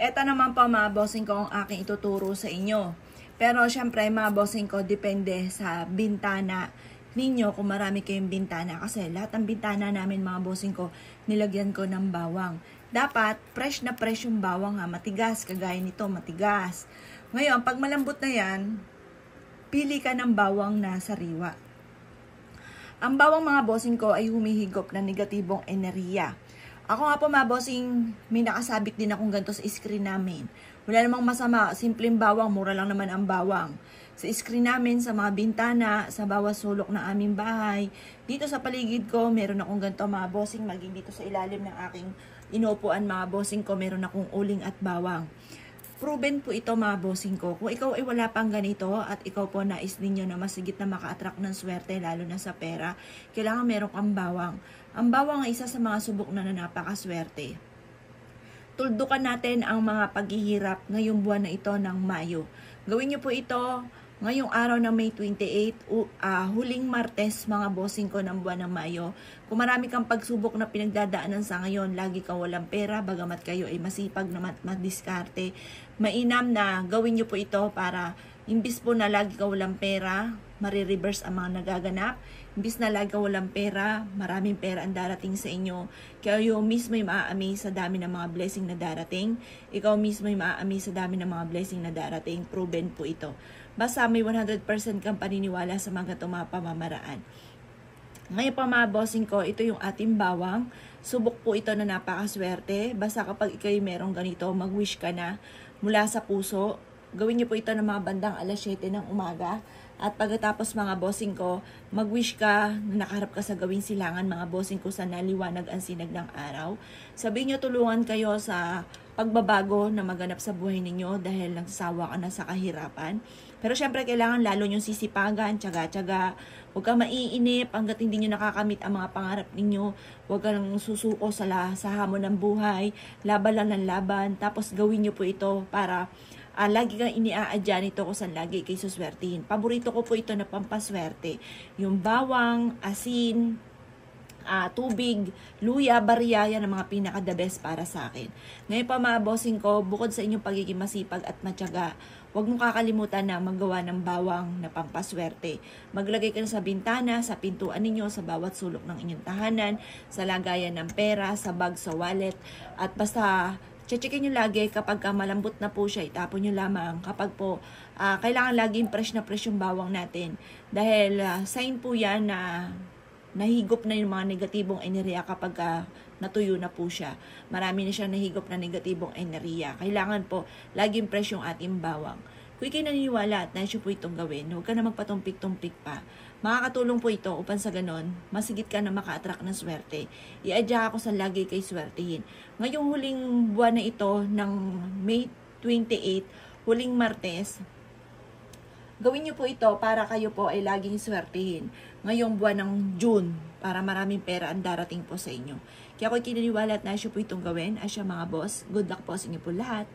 Eto naman po mga bossing ko ang aking ituturo sa inyo. Pero syempre mga bossing ko, depende sa bintana ninyo kung marami kayong bintana. Kasi lahat ng bintana namin mga bossing ko, nilagyan ko ng bawang. Dapat fresh na fresh yung bawang ha, matigas, kagaya nito, matigas. Ngayon, pag malambot na yan, pili ka ng bawang na sariwa. Ang bawang mga bossing ko ay humihigop ng negatibong enerhiya. Ako nga po mga bossing, may nakasabit din akong ganito sa screen namin. Wala namang masama, simpleng bawang, mura lang naman ang bawang. Sa screen namin, sa mga bintana, sa bawat sulok ng aming bahay. Dito sa paligid ko, meron akong ganito mga bossing, maging dito sa ilalim ng aking inuupuan mga bossing ko, meron akong uling at bawang. Proven po ito mga bossing ko. Kung ikaw ay wala pang ganito at ikaw po nais ninyo na masigit na maka-attract ng swerte lalo na sa pera, kailangan meron kang bawang. Ang bawang ay isa sa mga subok na napakaswerte. Tuldukan natin ang mga paghihirap ngayong buwan na ito ng Mayo. Gawin niyo po ito ngayong araw ng May 28, huling Martes mga bossing ko ng buwan ng Mayo. Kung marami kang pagsubok na pinagdadaanan sa ngayon, lagi kang walang pera, bagamat kayo ay masipag na madiskarte, mainam na gawin nyo po ito para imbis po na lagi kang walang pera, marireverse ang mga nagaganap. Imbis na lagi kang walang pera, maraming pera ang darating sa inyo. Kayo mismo ay maa-amaze sa dami ng mga blessing na darating. Ikaw mismo ay maa-amaze sa dami ng mga blessing na darating. Proven po ito. Basta may 100% kang paniniwala sa mga mga pamamaraan. Ngayon pa mga bossing ko, ito yung ating bawang. Subok po ito na napakaswerte. Basta kapag ikay merong ganito, mag-wish ka na mula sa puso. Gawin niyo po ito ng mga bandang alas 7 ng umaga. At pagkatapos mga bossing ko, mag-wish ka na nakaharap ka sa gawing silangan mga bossing ko sa naliwanag ang sinag ng araw. Sabihin niyo tulungan kayo sa pagbabago na maganap sa buhay ninyo dahil nagsasawa ka na sa kahirapan. Pero syempre kailangan lalo nyong sisipagan, tiyaga-tiyaga. Huwag kang maiinip hanggat hindi nyo nakakamit ang mga pangarap ninyo. Huwag kang susuko sa hamon ng buhay. Laban lang ng laban. Tapos gawin nyo po ito para lagi kang iniaadya nito kung saan lagi kayo suswertihin. Paborito ko po ito na pampaswerte. Yung bawang, asin, tubig, luya, barya, yan ang mga pinaka-the best para sa akin. Ngayon pa mga bossing ko, bukod sa inyong pagiging masipag at matyaga, huwag mong kakalimutan na maggawa ng bawang na pampaswerte. Maglagay ka na sa bintana, sa pintuan ninyo, sa bawat sulok ng inyong tahanan, sa lagayan ng pera, sa bag, sa wallet, at basta checkin nyo lagi kapag malambot na po siya, itapon nyo lamang. Kapag po, kailangan laging fresh na fresh yung bawang natin. Dahil sign po yan na nahigop na yung mga negatibong enerhiya kapag natuyo na po siya. Marami na siya nahigop na negatibong enerhiya. Kailangan po, laging fresh yung ating bawang. Kung ikay naniniwala at nais po itong gawin, huwag ka na magpatumpik-tumpik pa. Makakatulong po ito upang sa ganon, masigit ka na maka-attract ng swerte. I-adya ako sa lagi kay swertihin. Ngayong huling buwan na ito ng May 28, huling Martes, gawin niyo po ito para kayo po ay laging swertihin. Ngayong buwan ng June, para maraming pera ang darating po sa inyo. Kaya ako kinaniwala at nais po itong gawin. Asya mga boss, good luck po sa inyo po lahat.